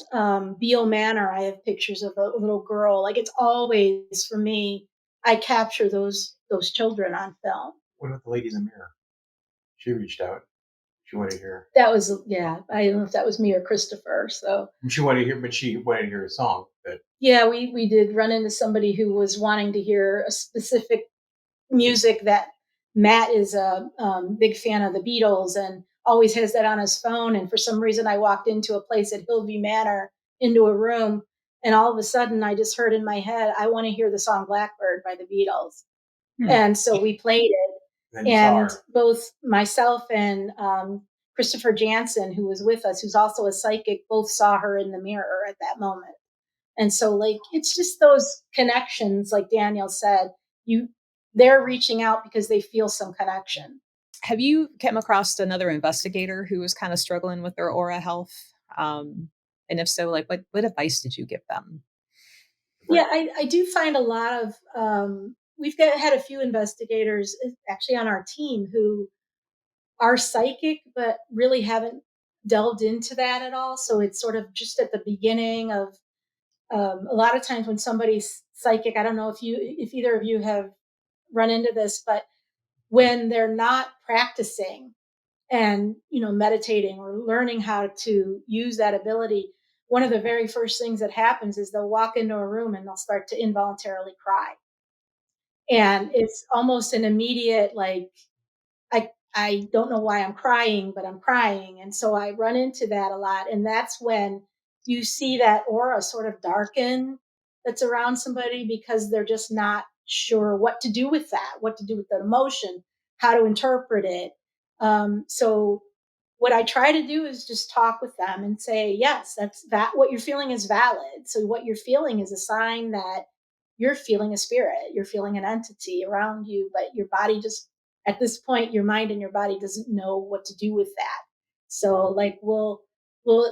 Beale Manor, I have pictures of a little girl. Like, it's always for me, I capture those children on film. what about the ladies in the mirror? She reached out. She wanted to hear. That was, yeah. I don't know if that was me or Christopher. So She wanted to hear, but she wanted to hear a song. But yeah, we did run into somebody who was wanting to hear a specific music that Matt is a big fan of the Beatles and always has that on his phone. And for some reason, I walked into a place at Hillview Manor, into a room, and all of a sudden, I just heard in my head, I want to hear the song Blackbird by the Beatles. And so we played it. then you saw And her. both myself and Christopher Jansen, who was with us, who's also a psychic, both saw her in the mirror at that moment. And so, like, it's just those connections, like Daniel said, they're reaching out because they feel some connection. Have you come across another investigator who was kind of struggling with their aura health? And if so, like, what advice did you give them? Yeah, I do find a lot of had a few investigators actually on our team who are psychic, but really haven't delved into that at all. So it's sort of just at the beginning of a lot of times when somebody's psychic. I don't know if either of you have run into this, but when they're not practicing and meditating or learning how to use that ability, one of the very first things that happens is they'll walk into a room and they'll start to involuntarily cry. And it's almost an immediate, like, I don't know why I'm crying, but I'm crying. And so I run into that a lot. And that's when you see that aura sort of darken that's around somebody, because they're just not sure what to do with that, what to do with the emotion, how to interpret it. So what I try to do is just talk with them and say, yes, that what you're feeling is valid. So what you're feeling is a sign that you're feeling a spirit, you're feeling an entity around you, but your body just, at this point, your mind and your body doesn't know what to do with that. So, like, we'll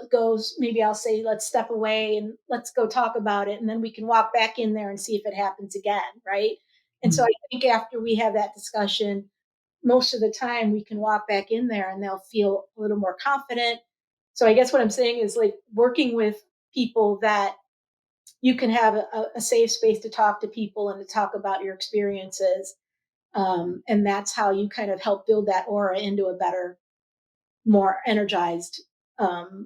go, maybe I'll say, let's step away and let's go talk about it, and then we can walk back in there and see if it happens again, right? And so I think after we have that discussion, most of the time we can walk back in there and they'll feel a little more confident. So I guess what I'm saying is, like, working with people that you can have a safe space to talk to people and to talk about your experiences. And that's how you kind of help build that aura into a better, more energized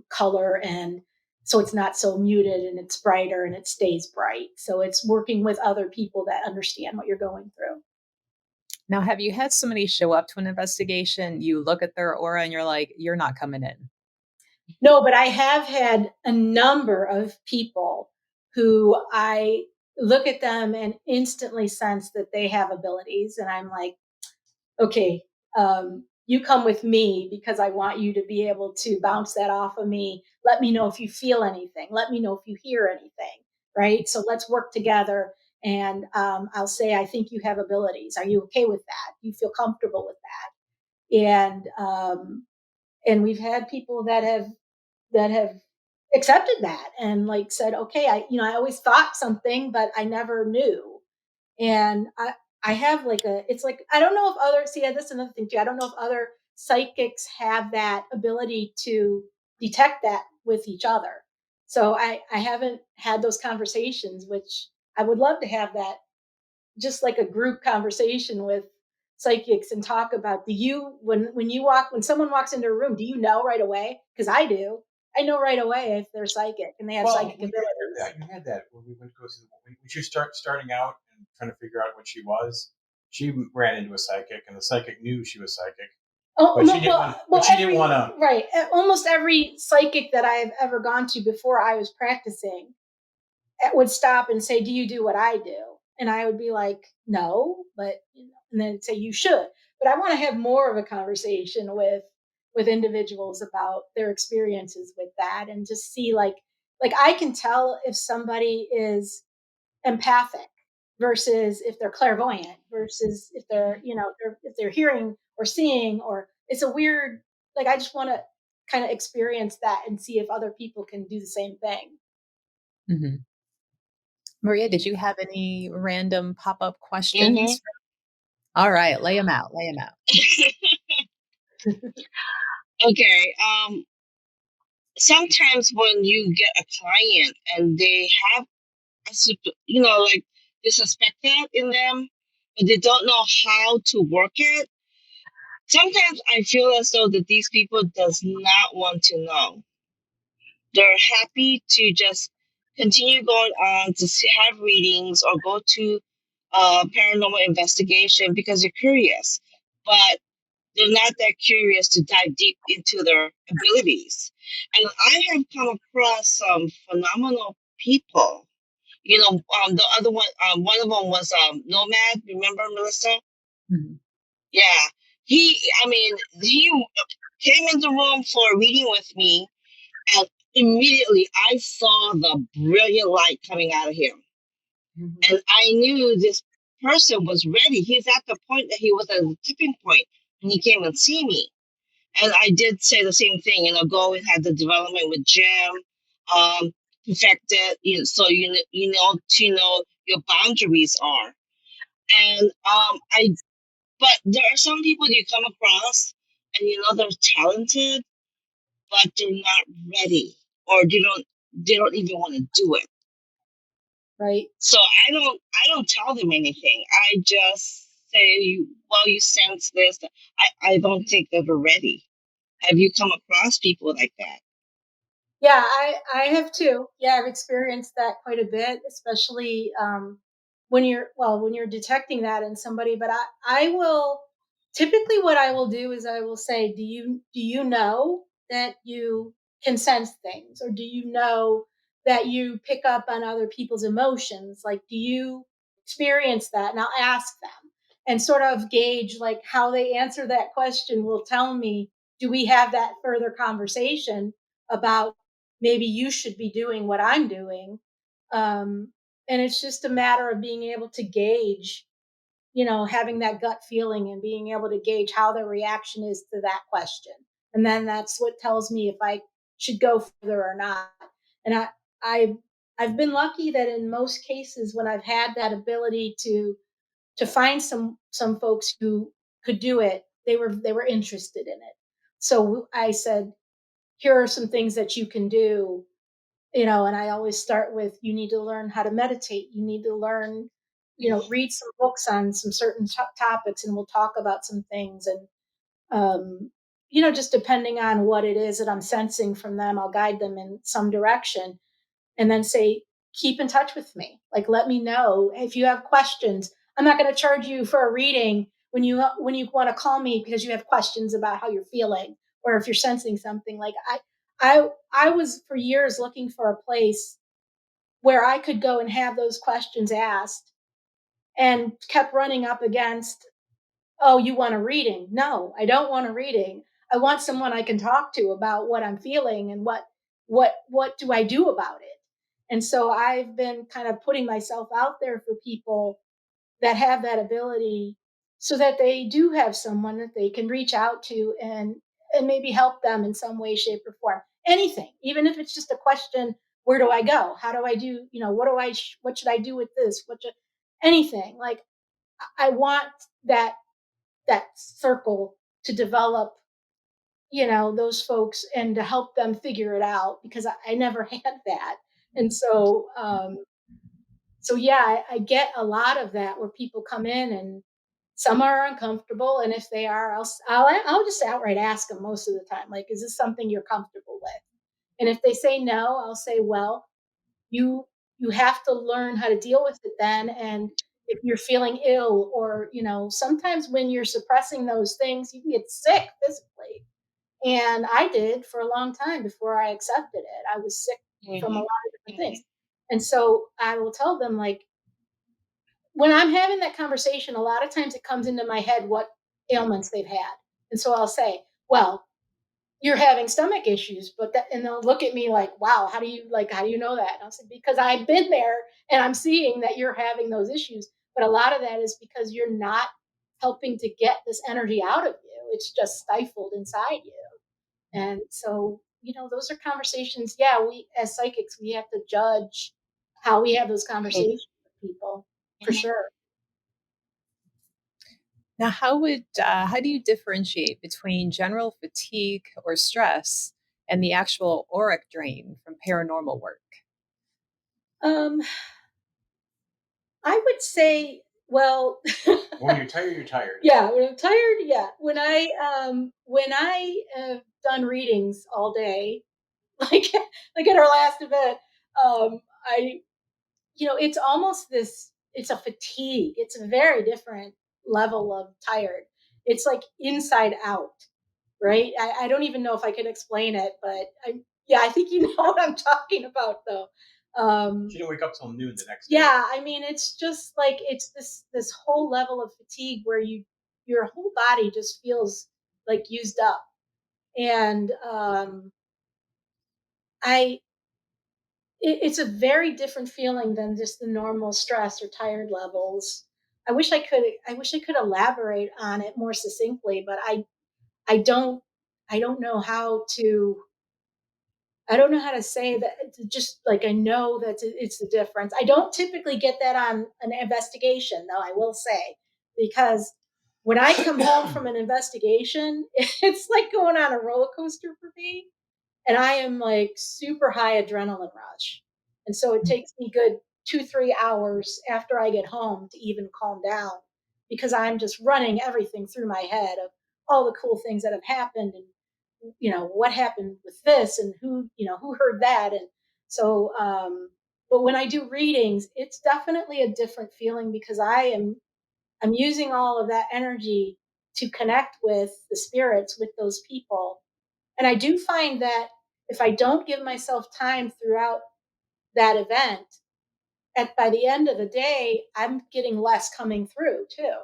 color. And so it's not so muted and it's brighter and it stays bright. So it's working with other people that understand what you're going through. Now, have you had somebody show up to an investigation, you look at their aura and you're like, "You're not coming in"? No, but I have had a number of people who I look at them and instantly sense that they have abilities. And I'm like, okay, you come with me because I want you to be able to bounce that off of me. Let me know if you feel anything. Let me know if you hear anything. Right. So let's work together. And I'll say, I think you have abilities. Are you okay with that? Do you feel comfortable with that? And we've had people that have accepted that and like said, okay, I always thought something, but I never knew. And I have like it's like, I don't know if other, see, this is another thing too. I don't know if other psychics have that ability to detect that with each other. So I haven't had those conversations, which I would love to have that, just like a group conversation with psychics and talk about, do you, when someone walks into a room, do you know right away? Because I do. I know right away if they're psychic and they have Well, psychic we abilities. had that. You had that when we went to go see when she starting out and trying to figure out what she was. She ran into a psychic, and the psychic knew she was psychic, Oh but she no, didn't want. well, But she didn't every want to. right, almost every psychic that I've ever gone to before I was practicing would stop and say, "Do you do what I do?" And I would be like, "No," but and then say, "You should." But I want to have more of a conversation with individuals about their experiences with that, and just see like I can tell if somebody is empathic versus if they're clairvoyant versus if they're if they're hearing or seeing, or it's a weird, like I just want to kind of experience that and see if other people can do the same thing. Mhm. Maria, did you have any random pop-up Mm-hmm. questions? All right, lay them out, lay them out. Okay. Sometimes when you get a client and they have like they suspect that in them, but they don't know how to work it. Sometimes I feel as though that these people does not want to know. They're happy to just continue going on to have readings or go to paranormal investigation because they're curious, but they're not that curious to dive deep into their abilities. And I have come across some phenomenal people. The other one of them was Nomad. Remember, Melissa? Mhm. Yeah, he came in the room for a reading with me, and immediately I saw the brilliant light coming out of him. Mhm. And I knew this person was ready. He's at the point that he was at a tipping point when he came and see me. And I did say the same thing, go and have the development with Jim, perfect it, so to know your boundaries are. And but there are some people you come across, and they're talented, but they're not ready, or they don't even want to do it. Right. So I don't tell them anything. I just say, well, you sense this. I don't think that they're ready. Have you come across people like that? Yeah, I have too. Yeah, I've experienced that quite a bit, especially when you're detecting that in somebody. But I will, typically what I will do is I will say, do you know that you can sense things, or do you know that you pick up on other people's emotions? Like, do you experience that? And I'll ask them and sort of gauge like how they answer that question will tell me, do we have that further conversation about maybe you should be doing what I'm doing. And it's just a matter of being able to gauge, having that gut feeling and being able to gauge how their reaction is to that question. And then that's what tells me if I should go further or not. And I, I've been lucky that in most cases when I've had that ability to find some folks who could do it, they were interested in it. So I said, here are some things that you can do And I always start with, you need to learn how to meditate. You need to learn, read some books on some certain topics, and we'll talk about some things. And, um, just depending on what it is that I'm sensing from them, I'll guide them in some direction, and then say, keep in touch with me. Like, let me know if you have questions. I'm not going to charge you for a reading when you want to call me because you have questions about how you're feeling, or if you're sensing something. Like, I was for years looking for a place where I could go and have those questions asked, and kept running up against, oh, you want a reading? No, I don't want a reading. I want someone I can talk to about what I'm feeling, and what do I do about it. And so I've been kind of putting myself out there for people that have that ability, so that they do have someone that they can reach out to, and maybe help them in some way, shape, or form. Anything, even if it's just a question: where do I go? How do I do? What should I do with this? Anything. Like, I want that circle to develop, those folks, and to help them figure it out, because I never had that. And so yeah, I get a lot of that, where people come in and some are uncomfortable, and if they are, I'll just outright ask them most of the time, like, is this something you're comfortable with? And if they say no, I'll say, well, you you have to learn how to deal with it then. And if you're feeling ill, or sometimes when you're suppressing those things, you can get sick physically. And I did for a long time before I accepted it. I was sick from a lot Mhm. of different things. Mhm. And so I will tell them, like, when I'm having that conversation, a lot of times it comes into my head what ailments they've had. And so I'll say, well, you're having stomach issues, and they'll look at me like, wow, how do you know that? And I'll say, because I've been there, and I'm seeing that you're having those issues. But a lot of that is because you're not helping to get this energy out of you. It's just stifled inside you. And so, those are conversations. Yeah, we as psychics, we have to judge how we have those conversations with people, for Mhm. sure. Now, how do you differentiate between general fatigue or stress and the actual auric drain from paranormal work? Um, I would say, well, When you're tired, you're tired. yeah, when I'm tired, yeah. When I have done readings all day, like like at our last event, I it's almost this. It's a fatigue. It's a very different level of tired. It's like inside out, right? I don't even know if I can explain it, but yeah, I think you know what I'm talking about, though. She didn't wake up till noon the next day. Yeah, I mean, it's just like, it's this whole level of fatigue where your whole body just feels like used up. And I it's a very different feeling than just the normal stress or tired levels. I wish I could elaborate on it more succinctly, but I don't I don't know how to I don't know how to say that. Just like, I know that it's the difference. I don't typically get that on an investigation, though, I will say, because when I come home from an investigation, it's like going on a roller coaster for me, and I am like super high adrenaline rush. And so it takes me good 2, 3 hours after I get home to even calm down, because I'm just running everything through my head of all the cool things that have happened, and what happened with this, and who heard that. And so but when I do readings, it's definitely a different feeling, because I'm using all of that energy to connect with the spirits, with those people. And I do find that if I don't give myself time throughout that event, by the end of the day, I'm getting less coming through too.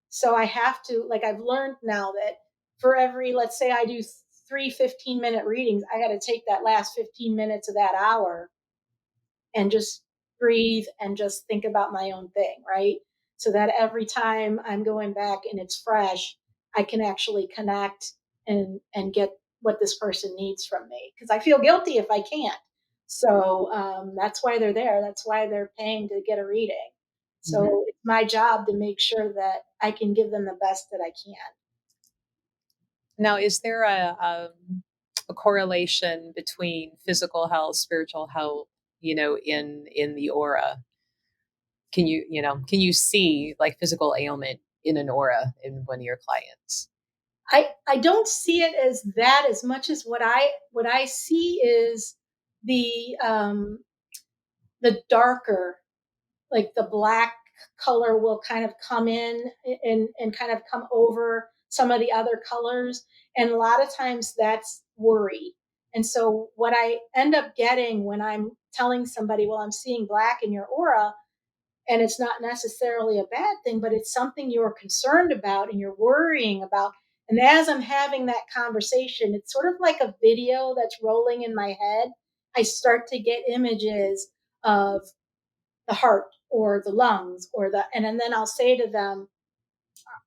So I have to, like, I've learned now that for every, let's say I do three 15-minute readings, I got to take that last 15 minutes of that hour and just breathe and just think about my own thing, right? So that every time I'm going back and it's fresh, I can actually connect and get what this person needs from me, because I feel guilty if I can't. So that's why they're there. That's why they're paying to get a reading. So it's my job to make sure that I can give them the best that I can. Now, is there a correlation between physical health, spiritual health, in the aura? Can you see like physical ailment in an aura in one of your clients? I don't see it as that as much as what I see is the darker, like the black color will kind of come in and kind of come over some of the other colors. And a lot of times that's worry. And so what I end up getting when I'm telling somebody, well, I'm seeing black in your aura, and it's not necessarily a bad thing, but it's something you're concerned about and you're worrying about. And as I'm having that conversation, it's sort of like a video that's rolling in my head. I start to get images of the heart or the lungs and then I'll say to them,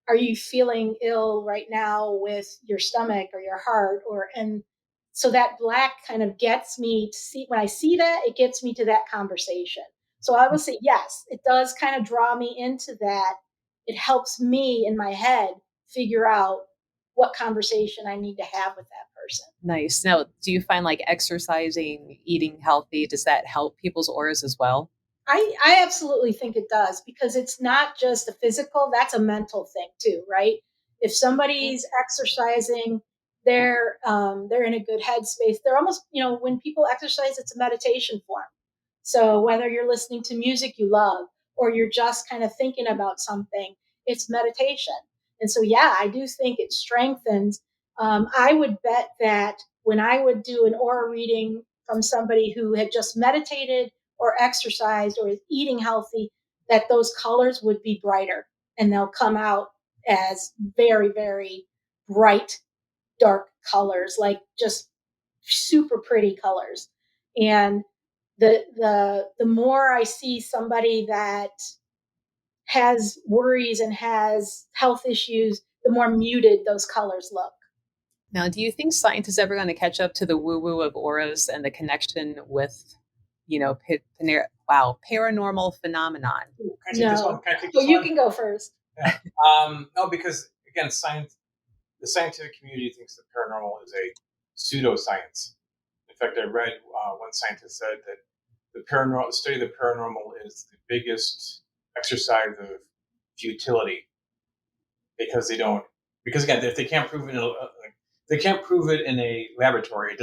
are you feeling ill right now with your stomach or your heart? And so that black kind of gets me to see, when I see that, it gets me to that conversation. So I will say, yes, it does kind of draw me into that. It helps me in my head figure out what conversation I need to have with that person. Nice. Now, do you find like exercising, eating healthy, does that help people's auras as well? I absolutely think it does, because it's not just a physical, that's a mental thing too, right? If somebody's exercising, they're in a good headspace. They're almost, when people exercise, it's a meditation form. So whether you're listening to music you love or you're just kind of thinking about something, it's meditation. And so, yeah, I do think it strengthens. I would bet that when I would do an aura reading from somebody who had just meditated or exercised or is eating healthy, that those colors would be brighter and they'll come out as very, very bright, dark colors, like just super pretty colors. And the more I see somebody that has worries and has health issues, the more muted those colors look. Now, do you think science is ever going to catch up to the woo-woo of auras and the connection with, paranormal phenomenon? Can I take this one? No. Can I take So this you one? can go first. Yeah. No, because again, the scientific community thinks that paranormal is a pseudoscience. In fact, I read one scientist said that the study of the paranormal is the biggest exercise of futility, because again, if they can't prove it they can't prove it in a laboratory, it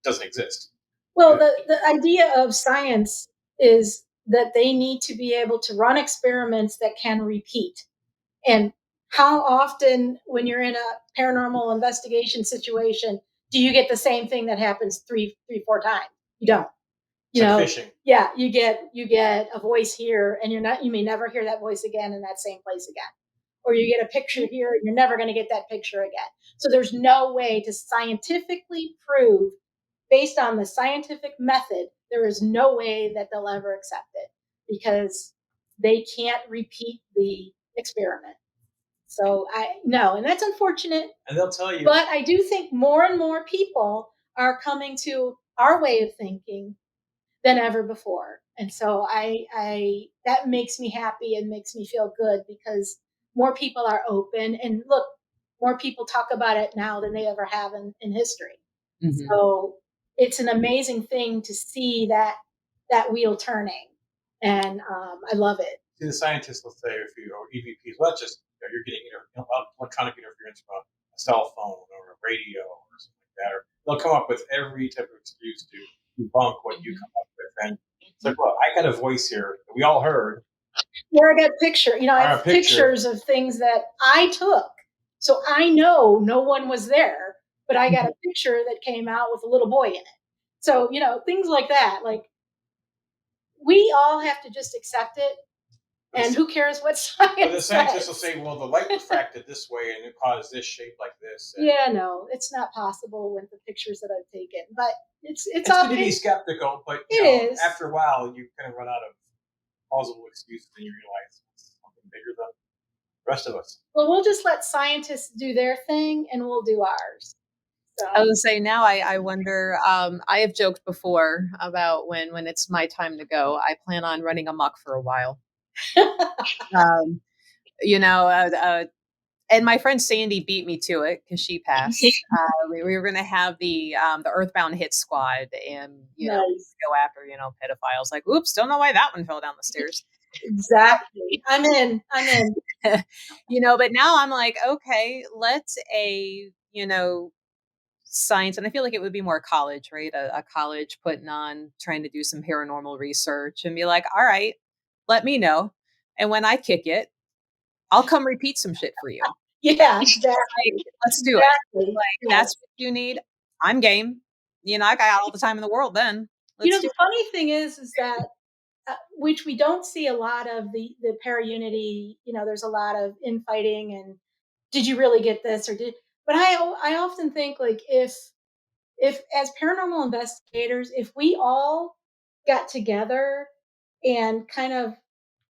doesn't exist. Well, the idea of science is that they need to be able to run experiments that can repeat. And how often, when you're in a paranormal investigation situation, do you get the same thing that happens three, 4 times? You don't. It's like fishing. Yeah, you get a voice here, and you may never hear that voice again in that same place again. Or you get a picture here, and you're never going to get that picture again. So there's no way to scientifically prove, based on the scientific method, there is no way that they'll ever accept it, because they can't repeat the experiment. So no, and that's unfortunate. And they'll tell you. But I do think more and more people are coming to our way of thinking than ever before. And so I that makes me happy and makes me feel good, because more people are open, and look, more people talk about it now than they ever have in history. Mm-hmm. So it's an amazing thing to see that wheel turning, and I love it. See, the scientists will say, if you or EVPs, well, that's just you're getting electronic interference from a cell phone or a radio or something like that, or they'll come up with every type of excuse to debunk what you come up with. And it's like, well, I got a voice here that we all heard. Yeah, I got a picture. I have pictures of things that I took, so I know no one was there, but I got a picture that came out with a little boy in it. So things like that. Like, we all have to just accept it. And who cares what science says? The scientists will say, well, the light refracted this way and it caused this shape like this. Yeah, no, it's not possible with the pictures that I've taken. But it's good to be skeptical, but it is. After a while, you kind of run out of plausible excuses and you realize it's something bigger than the rest of us. Well, we'll just let scientists do their thing and we'll do ours. So. I would say now I wonder, I have joked before about when it's my time to go, I plan on running amok for a while. And my friend Sandy beat me to it because she passed. We were going to have the Earthbound Hit Squad, and Nice. go after pedophiles. Like, oops, don't know why that one fell down the stairs. Exactly. I'm in. But now I'm like, okay, let's science, and I feel like it would be more college, right? A college putting on, trying to do some paranormal research, and be like, all right, let me know, and when I kick it, I'll come repeat some shit for you. Yeah, exactly. Let's do it. Like, that's what you need. I'm game. I got all the time in the world then. The funny thing is that which we don't see a lot of the para unity. There's a lot of infighting and did you really get this or did? But I often think like if as paranormal investigators, if we all got together and kind of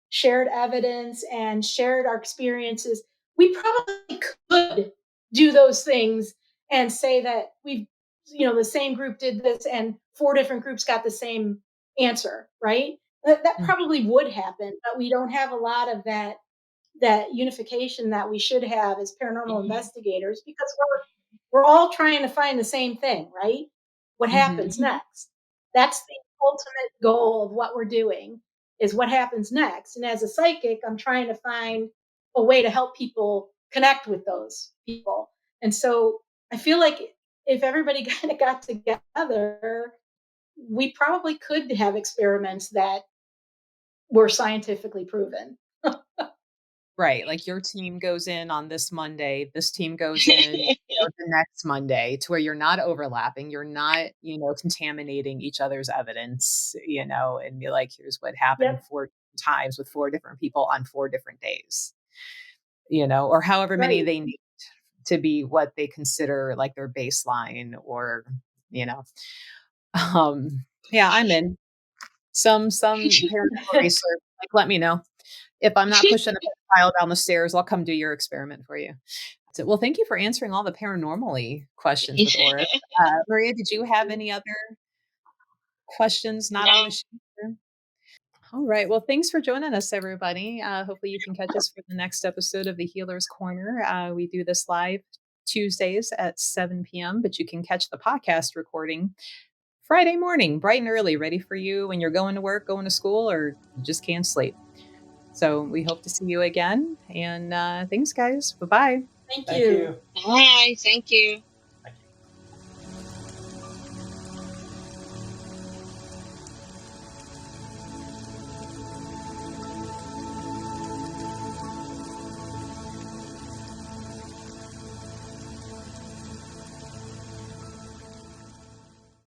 shared evidence and shared our experiences, we probably could do those things and say that the same group did this and 4 different groups got the same answer, right? That probably would happen, but we don't have a lot of that unification that we should have as paranormal investigators because we're all trying to find the same thing, right? What happens next? That's the ultimate goal of what we're doing is what happens next. And as a psychic, I'm trying to find a way to help people connect with those people. And so I feel like if everybody kind of got together, we probably could have experiments that were scientifically proven. Right. Like your team goes in on this Monday, this team goes in the next Monday, to where you're not overlapping, you're not, contaminating each other's evidence, and be like, here's what happened 4 times with 4 different people on 4 different days, or however many they need to be what they consider like their baseline, or, yeah, I'm in some paranormal research. Like, let me know. If I'm not pushing a pile down the stairs, I'll come do your experiment for you. So, well, thank you for answering all the paranormally questions with Aura. Maria, did you have any other questions not on the sheet? All right. Well, thanks for joining us, everybody. Hopefully you can catch us for the next episode of the Healer's Corner. We do this live Tuesdays at 7 p.m., but you can catch the podcast recording Friday morning, bright and early, ready for you when you're going to work, going to school, or you just can't sleep. So we hope to see you again. And thanks, guys. Bye-bye. Thank you. Bye. Thank you.